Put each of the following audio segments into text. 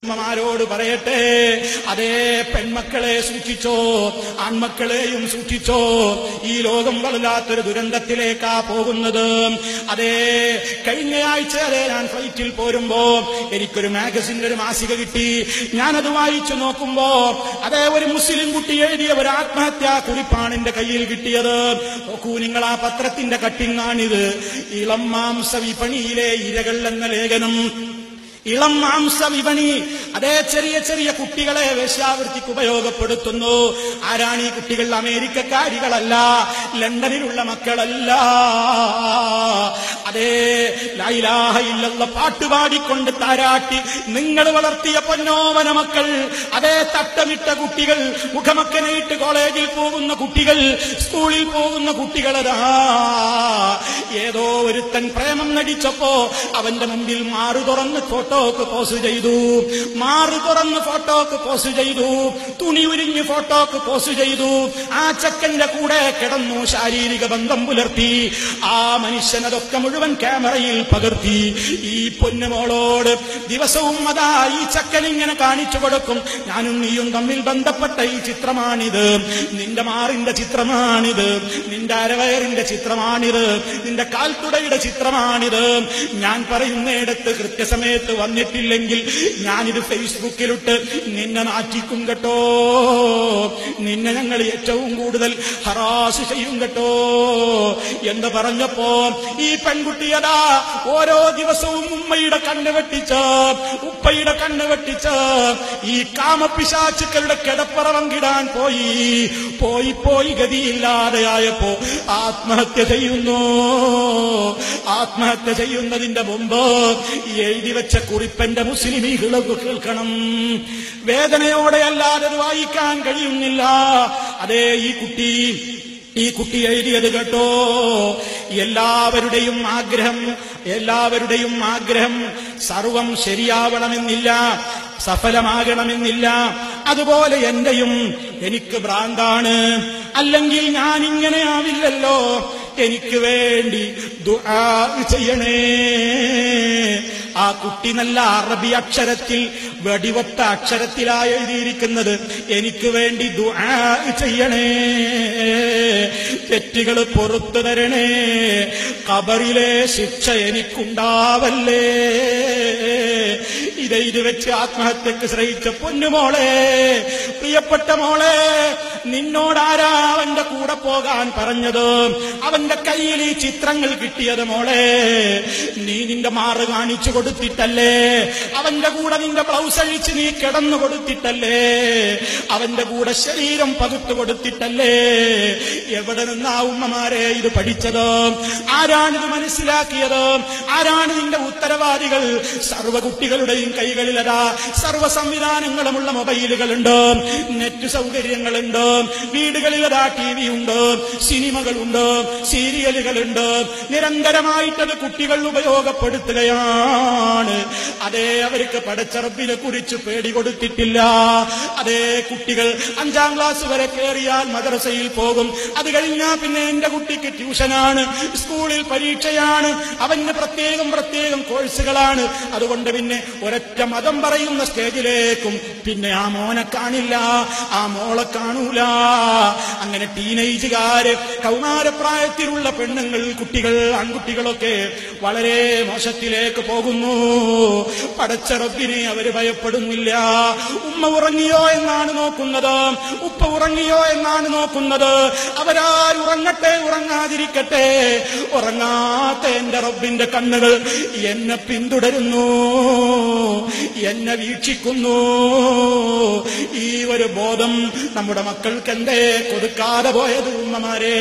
ോട് പറയട്ടെ, അതേ പെൺമക്കളെ സൂക്ഷിച്ചോ, ആൺമക്കളെയും സൂക്ഷിച്ചോ. ഈ ലോകം വല്ലാത്തൊരു ദുരന്തത്തിലേക്കാ പോകുന്നത്. അതേ കഴിഞ്ഞയാഴ്ച ഞാൻ ഫ്ലൈറ്റിൽ പോരുമ്പോ എനിക്കൊരു മാഗസിന്റെ ഒരു മാസിക കിട്ടി. ഞാനത് വായിച്ചു നോക്കുമ്പോ അതേ ഒരു മുസ്ലിം കുട്ടി എഴുതിയ ഒരു ആത്മഹത്യാ കുറിപ്പാണ് എന്റെ കയ്യിൽ കിട്ടിയത്. നോക്കൂ നിങ്ങൾ, ആ പത്രത്തിന്റെ കട്ടിങ്ങാണിത്. ഇളം മാംസ വിപണിയിലെ ഇരകൾ എന്ന ലേഖനം. ഇളം മാംസ വിപണി, അതേ ചെറിയ ചെറിയ കുട്ടികളെ വേശ്യാവൃത്തിക്ക് ഉപയോഗപ്പെടുത്തുന്നു. ആരാണ് ഈ കുട്ടികൾ? അമേരിക്കക്കാരികളല്ല, ലണ്ടനിലുള്ള മക്കളല്ല. അതേ ലാ ഇലാഹ ഇല്ലല്ലാഹ് പാട്ടുപാടിക്കൊണ്ട് താരാട്ടി നിങ്ങൾ വളർത്തിയ പൊന്നോമന മക്കൾ, അതേ തട്ടമിട്ട കുട്ടികൾ, മുഖമക്കനയിട്ട് കോളേജിൽ പോകുന്ന കുട്ടികൾ, സ്കൂളിൽ പോകുന്ന കുട്ടികളതാ ഏതോ ഒരുത്തൻ പ്രേമം നടിച്ചപ്പോ അവന്റെ മുമ്പിൽ മാറു തുറന്ന് ഫോട്ടോക്ക് പോസ്റ്റ് ചെയ്തു, മാറു തുറന്ന് ഫോട്ടോക്ക് പോസ്റ്റ് ചെയ്തു, തുണി ഉരിഞ്ഞ് ഫോട്ടോക്ക് പോസ്റ്റ് ചെയ്തു. ആ ചെക്കന്റെ കൂടെ കിടന്നു, ശാരീരിക ബന്ധം പുലർത്തി. ആ മനുഷ്യൻ അതൊക്കെ മുഴുവൻ ക്യാമറയിൽ പകർത്തി. ഈ പൊന്നുമോളോട് ദിവസവും അതാ ഈ ചെക്കൻ ഇങ്ങനെ കാണിച്ചു കൊടുക്കും, ഞാനും നീയും തമ്മിൽ ബന്ധപ്പെട്ട ഈ ചിത്രമാണിത്, നിന്റെ മാറിന്റെ ചിത്രമാണിത്, നിന്റെ അരവയറിന്റെ ചിത്രമാണിത്, നിന്റെ കാൽത്തുടയുടെ ചിത്രമാണിത്. ഞാൻ പറയുന്നിടത്ത് കൃത്യസമയത്ത് വന്നിട്ടില്ലെങ്കിൽ ഞാനിത് ഫേസ്ബുക്കിലിട്ട് നിന്നെ നാറ്റിക്കും കേട്ടോ, നിന്നെ ഞങ്ങൾ ഏറ്റവും കൂടുതൽ ഹറാസ് ചെയ്യും കേട്ടോ എന്ന് പറഞ്ഞപ്പോ ഈ പെൺകുട്ടിയതാ ഓരോ ദിവസവും ഉമ്മയുടെ കണ്ണ് വെട്ടിച്ച്, ഉപ്പയുടെ കണ്ണ് വെട്ടിച്ച് ഈ കാമപിശാചുക്കളുടെ കിടപ്പറ പങ്കിടാൻ പോയി പോയി പോയി ഗതിയില്ലാതെയായപ്പോ ആത്മഹത്യ ചെയ്യുന്നു. ആത്മഹത്യ ചെയ്യുന്നതിന്റെ മുമ്പ് എഴുതി വെച്ച കുറിപ്പന്റെ മുസ്ലിമീകളൊക്കെ കേൾക്കണം. വേദനയോടെ അല്ലാതെ അത് വായിക്കാൻ കഴിയുന്നില്ല. അതേ ഈ കുട്ടി എഴുതിയത് കേട്ടോ, എല്ലാവരുടെയും ആഗ്രഹം സർവം ശരിയാവണമെന്നില്ല, സഫലമാകണമെന്നില്ല. അതുപോലെ എന്റെയും, എനിക്ക് ഭ്രാന്താണ്, അല്ലെങ്കിൽ ഞാൻ ഇങ്ങനെ ആവില്ലല്ലോ, എനിക്ക് വേണ്ടി ദുആ ചെയ്യണേ. ആ കുട്ടി നല്ല അറബി അക്ഷരത്തിൽ, വെടിവെട്ട അക്ഷരത്തിലായി എഴുതിയിരിക്കുന്നത്, എനിക്ക് വേണ്ടി ദുആ ചെയ്യണേ, തെറ്റുകൾ പൊറുത്തു തരണേ, ഖബറിലെ ശിക്ഷ എനിക്കുണ്ടാവല്ലേ. ഇത് വെച്ച് ആത്മഹത്യക്ക് ശ്രമിച്ച പൊന്നുമോളെ, പ്രിയപ്പെട്ട മോളെ, നിന്നോടാരാ അവന്റെ കൂടെ പോകാൻ പറഞ്ഞത്? അവന്റെ കയ്യിൽ ഈ ചിത്രങ്ങൾ കിട്ടിയത് മോളെ നീ നിന്റെ മാറ് കാണിച്ചു കൊടുത്തിട്ടല്ലേ, അവന്റെ കൂടെ നിന്റെ ബ്ലൗസ് അഴിച്ച് നീ കിടന്നു കൊടുത്തിട്ടല്ലേ, അവന്റെ കൂടെ ശരീരം പകുത്തു കൊടുത്തിട്ടല്ലേ. എവിടെ നിന്നാ ഉമ്മമാരെ ഇത് പഠിച്ചത്? ആരാണിത് മനസ്സിലാക്കിയത്? ആരാണ് നിന്റെ ഉത്തരവാദികൾ? സർവ്വ കുട്ടികളുടെയും കൈകളിലതാ സർവ്വ സംവിധാനങ്ങളുമുള്ള മൊബൈലുകളുണ്ട്, നെറ്റ് സൗകര്യങ്ങളുണ്ട്, വീടുകളിലതാ TV ഉണ്ട്, സിനിമകളുണ്ട്, സീരിയലുകളുണ്ട്. നിരന്തരമായിട്ടത് കുട്ടികൾ ഉപയോഗപ്പെടുത്തുകയാണ്. അതേ അവർക്ക് പടച്ച റബ്ബിനെ കുറിച്ച് പേടി കൊടുത്തിട്ടില്ല. അതേ കുട്ടികൾ 5ാം ക്ലാസ് വരെ കയറിയാൽ മദ്രസയിൽ പോകും. അത് കഴിഞ്ഞാൽ പിന്നെ എന്റെ കുട്ടിക്ക് ട്യൂഷനാണ്, സ്കൂളിൽ പരീക്ഷയാണ്, അവന് പ്രത്യേകം കോഴ്സുകളാണ്. അതുകൊണ്ട് പിന്നെ ഒരൊറ്റ മതം പറയുന്ന സ്റ്റേജിലേക്കും പിന്നെ ആ മോനെ കാണില്ല, ആ മോളെ കാണൂല. അങ്ങനെ ടീനേജുകാര്, കൗമാരപ്രായത്തിലുള്ള പെണ്ണുങ്ങൾ, കുട്ടികൾ, ആൺകുട്ടികളൊക്കെ വളരെ മോശത്തിലേക്ക് പോകുന്നു. പടച്ച റബ്ബിനെ അവര് ഭയപ്പെടുന്നില്ല. ഉമ്മ ഉറങ്ങിയോ എന്നാണ് നോക്കുന്നത്, ഉപ്പ ഉറങ്ങിയോ എന്നാണ് നോക്കുന്നത്. അവരാരുറങ്ങട്ടെ ഉറങ്ങാതിരിക്കട്ടെ, ഉറങ്ങാത്ത എന്റെ റബ്ബിന്റെ കണ്ണുകൾ എന്നെ പിന്തുടരുന്നു, എന്നെ വീക്ഷിക്കുന്നു. ഈ ഒരു ബോധം നമ്മുടെ മക്കൾക്ക് എന്തേ കൊടുക്കാതെ പോയത്? ഉമ്മമാരെ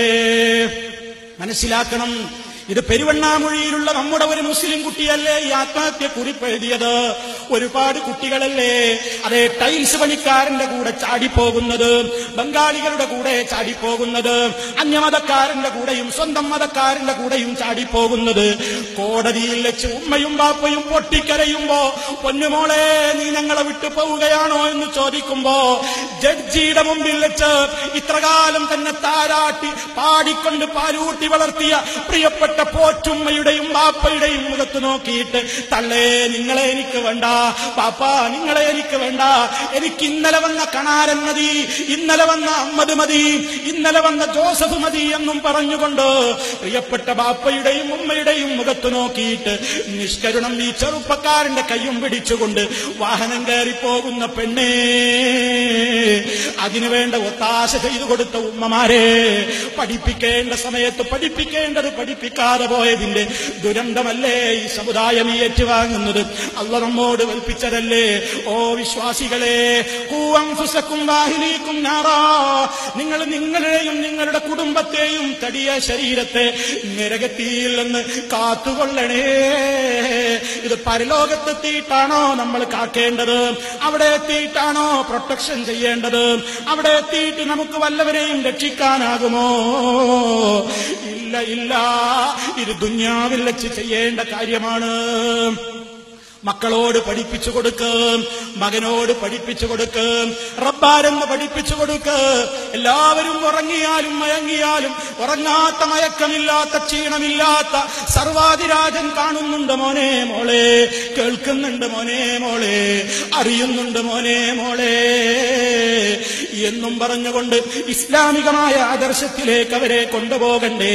മനസ്സിലാക്കണം. ഇത് പെരുവണ്ണാമൊഴിയിലുള്ള നമ്മുടെ ഒരു മുസ്ലിം കുട്ടിയല്ലേ ഈ ആത്മഹത്യ കുറിപ്പ് എഴുതിയത്? ഒരുപാട് കുട്ടികളല്ലേ അതേ ടൈൽസ് പണിക്കാരന്റെ കൂടെ ചാടിപ്പോകുന്നത്, ബംഗാളികളുടെ കൂടെ ചാടിപ്പോകുന്നത്, അന്യമതക്കാരന്റെ കൂടെയും സ്വന്തം മതക്കാരന്റെ കൂടെയും ചാടിപ്പോകുന്നത്. കോടതിയിൽ വെച്ച് ഉമ്മയും ബാപ്പയും പൊട്ടിക്കരയുമ്പോ, പൊന്നുമോളെ നീ ഞങ്ങളെ വിട്ടു പോവുകയാണോ എന്ന് ചോദിക്കുമ്പോ, ജഡ്ജിയുടെ മുമ്പിൽ വെച്ച് ഇത്രകാലം തന്നെ താരാട്ടി പാടിക്കൊണ്ട് പാലൂട്ടി വളർത്തിയ പ്രിയപ്പെട്ട പോറ്റുമ്മയുടെയും ബാപ്പയുടെയും മുഖത്ത് നോക്കിയിട്ട് തള്ളേ നിങ്ങളെ എനിക്ക് വേണ്ട, പാപ്പ നിങ്ങളെ എനിക്ക് വേണ്ട, എനിക്ക് ഇന്നലെ വന്ന കണാരൻ മതി, ഇന്നലെ വന്ന അമ്മദ് മതി, ഇന്നലെ വന്ന ജോസഫ് മതി എന്നും പറഞ്ഞുകൊണ്ട് പ്രിയപ്പെട്ട ബാപ്പയുടെയും ഉമ്മയുടെയും മുഖത്ത് നോക്കിയിട്ട് നിഷ്കരുണം ഈ ചെറുപ്പക്കാരന്റെ കയ്യും പിടിച്ചുകൊണ്ട് വാഹനം കയറി പോകുന്ന പെണ്ണേ, അതിനുവേണ്ട ഒത്താശ ചെയ്തു കൊടുത്ത ഉമ്മമാരെ, പഠിപ്പിക്കേണ്ട സമയത്ത് പഠിപ്പിക്കേണ്ടത് പഠിപ്പിക്കാതെ പോയതിന്റെ ദുരന്തമല്ലേ ഈ സമുദായം ഏറ്റുവാങ്ങുന്നത്? അള്ളാഹ് നമ്മോട് കൽപ്പിച്ചതല്ലേ? ഓ വിശ്വാസികളെ, ഖൂ അൻഫുസകും വഅഹ്ലീകും നാറാ, നിങ്ങൾ നിങ്ങളെയും നിങ്ങളുടെ കുടുംബത്തെയും തടിയ ശരീരത്തെ നരകത്തിയിൽ നിന്ന് കാത്തുകൊള്ളണേ. ഇത് പരലോകത്തെത്തിയിട്ടാണോ നമ്മൾ കാക്കേണ്ടത്? അവിടെ എത്തിയിട്ടാണോ പ്രൊട്ടക്ഷൻ ചെയ്യേണ്ടത്? അവിടെ എത്തിയിട്ട് നമുക്ക് വല്ലവരെയും രക്ഷിക്കാനാകുമോ? ഇല്ല ഇല്ല, ഇത് ദുനിയാവിൽ വെച്ച് ചെയ്യേണ്ട കാര്യമാണ്. മക്കളോട് പഠിപ്പിച്ചു കൊടുക്കും, മകനോട് പഠിപ്പിച്ചു കൊടുക്കും, റബ്ബാരെന്ന് പഠിപ്പിച്ചു കൊടുക്ക്. എല്ലാവരും ഉറങ്ങിയാലും മയങ്ങിയാലും ഉറങ്ങാത്ത, മയക്കമില്ലാത്ത, ക്ഷീണമില്ലാത്ത സർവാധിരാജൻ കാണുന്നുണ്ട് മോനെ മോളെ, കേൾക്കുന്നുണ്ട് മോനെ മോളെ, അറിയുന്നുണ്ട് മോനെ മോളെ എന്നും പറഞ്ഞുകൊണ്ട് ഇസ്ലാമികമായ ആദർശത്തിലേക്ക് അവരെ കൊണ്ടുപോകണ്ടേ,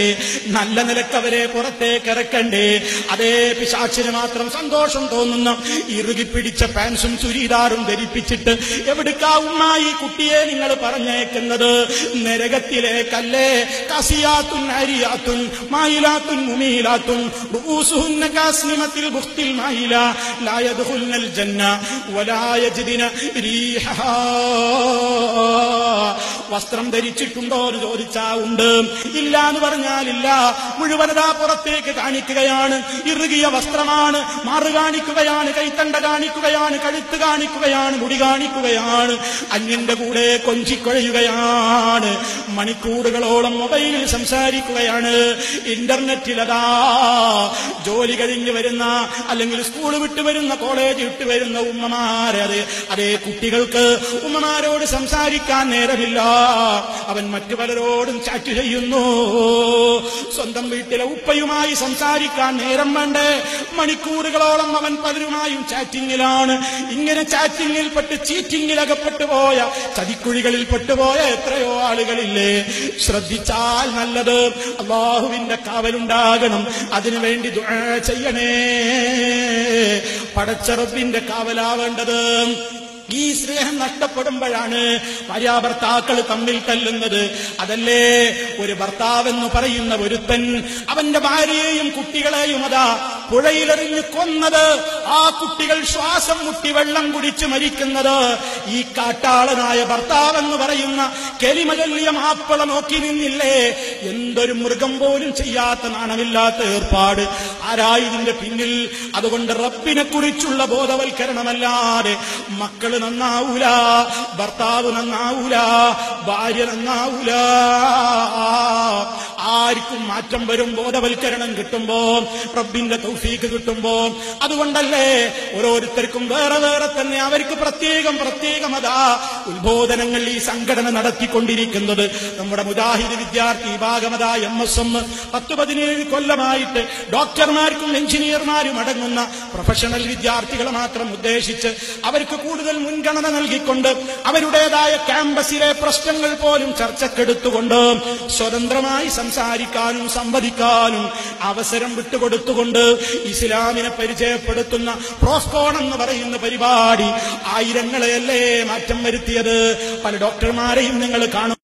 നല്ല നിലക്ക് അവരെ പുറത്തേക്ക് ഇറക്കണ്ടേ. അതേ പിശാചിന് മാത്രം സന്തോഷം തോന്നുന്നു ഇറുകിപ്പിടിച്ച പാൻസും ചുരിദാറും ധരിപ്പിച്ചിട്ട് എവിടുക്കാ ഉമ്മായി കുട്ടിയെ നിങ്ങൾ പറഞ്ഞേക്കുന്നത്? നരകത്തിലേക്കല്ലേ. കസിയാത്തുൻ അരിയാത്തുൻ മായിലാത്തുൻ മുമീലാത്തുൻ റൂസുഹുന്ന കാസ്നിമത്തിൽ ബുഖ്തിൽ മായില ലാ യദ്ഖുൽനൽ ജന്ന വലാ യജിദിന റീഹഹാ. വസ്ത്രം ധരിച്ചിട്ടുണ്ടോ എന്ന് ചോദിച്ചാ ഉണ്ട്, ഇല്ല എന്ന് പറഞ്ഞാലില്ല. മുഴുവനതാ പുറത്തേക്ക് കാണിക്കുകയാണ്, ഇറുകിയ വസ്ത്രമാണ്, മാറു കാണിക്കുകയാണ്, കൈത്തണ്ട കാണിക്കുകയാണ്, കഴുത്ത് കാണിക്കുകയാണ്, മുടി കാണിക്കുകയാണ്, അന്യന്റെ കൂടെ കൊഞ്ചിക്കൊഴയുകയാണ്, മണിക്കൂറുകളോളം മൊബൈലിൽ സംസാരിക്കുകയാണ്, ഇന്റർനെറ്റിലതാ ജോലി കഴിഞ്ഞ് വരുന്ന അല്ലെങ്കിൽ സ്കൂൾ വിട്ടു വരുന്ന, കോളേജ് വിട്ടു വരുന്ന ഉമ്മമാരെ, അതേ കുട്ടികൾക്ക് ഉമ്മമാരോട് സംസാരിക്കാൻ നേരമില്ല. അവൻ മറ്റു പലരോടും ചാറ്റ് ചെയ്യുന്നു. സ്വന്തം വീട്ടിലെ ഉപ്പയുമായി സംസാരിക്കാൻ നേരം വേണ്ടേ? മണിക്കൂറുകളോളം അവൻ പലരുമായും ചാറ്റിങ്ങിലാണ്. ഇങ്ങനെ ചാറ്റിങ്ങിൽ പെട്ട് ചീറ്റിങ്ങിൽ അകപ്പെട്ടു പോയ, ചതിക്കുഴികളിൽ പെട്ടുപോയ എത്രയോ ആളുകളില്ലേ? ശ്രദ്ധിച്ചാൽ നല്ലത്. അല്ലാഹുവിന്റെ കാവലുണ്ടാകണം, അതിനുവേണ്ടി ദുആ ചെയ്യണേ. പടച്ച റബ്ബിന്റെ കാവലാവേണ്ടത്. ഈ സ്നേഹം നഷ്ടപ്പെടുമ്പോഴാണ് ഭാര്യാഭർത്താക്കൾ തമ്മിൽ തല്ലുന്നത്. അതല്ലേ ഒരു ഭർത്താവെന്ന് പറയുന്ന ഒരുത്തൻ അവന്റെ ഭാര്യയെയും കുട്ടികളെയും അതാ പുഴയിലെറിഞ്ഞ് കൊന്നത്, ആ കുട്ടികൾ ശ്വാസം മുട്ടി വെള്ളം കുടിച്ച് മരിക്കുന്നത് ഈ കാട്ടാളനായ ഭർത്താവെന്ന് പറയുന്ന കെലിമ ചൊല്ലിയ മാപ്പിള നോക്കി നിന്നില്ലേ? എന്തൊരു മൃഗം പോലും ചെയ്യാത്ത, നാണമില്ലാത്ത ഏർപ്പാട്. ആരായതിന്റെ പിന്നിൽ? അതുകൊണ്ട് റബ്ബിനെ കുറിച്ചുള്ള ബോധവൽക്കരണമല്ലാതെ മക്കള് നന്നാവൂല, ഭർത്താവ് നന്നാവൂല, ഭാര്യ നന്നാവൂല. ആർക്കും മാറ്റം വരും ബോധവൽക്കരണം കിട്ടുമ്പോ, റബ്ബിന്റെ തൗഫീക്ക് കിട്ടുമ്പോ. അതുകൊണ്ടല്ലേ ഓരോരുത്തർക്കും വേറെ വേറെ തന്നെ അവർക്ക് പ്രത്യേകം അതാ ഉത്ബോധനങ്ങൾ ഈ സംഘടന നടത്തിക്കൊണ്ടിരിക്കുന്നത്. നമ്മുടെ മുജാഹിദ് വിദ്യാർത്ഥി വിഭാഗമതാ MSM 10-17 കൊല്ലമായിട്ട് ഡോക്ടർമാർക്കും എഞ്ചിനീയർമാരും അടങ്ങുന്ന പ്രൊഫഷണൽ വിദ്യാർത്ഥികളെ മാത്രം ഉദ്ദേശിച്ച് അവർക്ക് കൂടുതൽ മുൻഗണന നൽകിക്കൊണ്ട് അവരുടേതായ ക്യാമ്പസിലെ പ്രശ്നങ്ങൾ പോലും ചർച്ചക്കെടുത്തുകൊണ്ട് സ്വതന്ത്രമായി സംസാരിക്കാനും സംവദിക്കാനും അവസരം വിട്ടുകൊടുത്തുകൊണ്ട് ഇസ്ലാമിനെ പരിചയപ്പെടുത്തുന്ന പ്രോസ്കോൺ എന്ന് പറയുന്ന പരിപാടി ആയിരങ്ങളെയല്ലേ മാറ്റം വരുത്തിയത്. പല ഡോക്ടർമാരെയും നിങ്ങൾ കാണും.